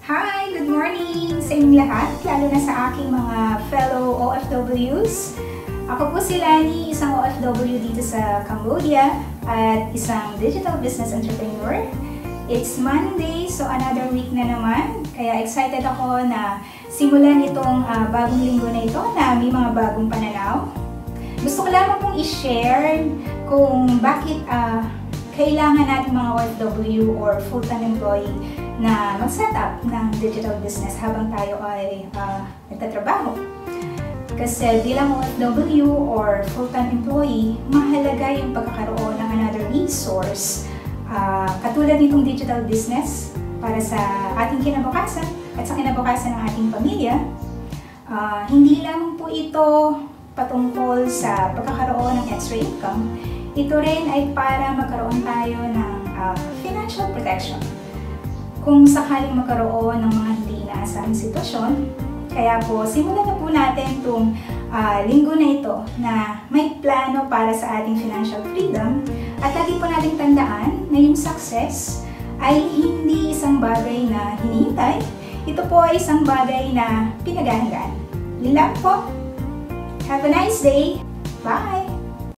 Hi! Good morning sa inyong lahat, lalo na sa aking mga fellow OFWs. Ako po si Lani, isang OFW dito sa Cambodia at isang digital business entrepreneur. It's Monday, so another week na naman. Kaya excited ako na simulan itong bagong linggo na ito na may mga bagong pananaw. Gusto ko lamang pong i-share kung bakit kailangan natin mga OFW or full-time employee na mag-set up ng digital business habang tayo ay nagtatrabaho. Kasi bilang OFW or full-time employee, mahalaga yung pagkakaroon ng another resource katulad nitong digital business para sa ating kinabukasan at sa kinabukasan ng ating pamilya. Hindi lamang po ito patungkol sa pagkakaroon ng extra income, ito rin ay para magkaroon tayo ng financial protection kung sakaling magkaroon ng mga hindi inaasahang sitwasyon. Kaya po, simulan na po natin itong linggo na ito na may plano para sa ating financial freedom. At lagi po natin tandaan na yung success ay hindi isang bagay na hinihintay. Ito po ay isang bagay na pinaghahandaan. Yun lang po. Have a nice day. Bye!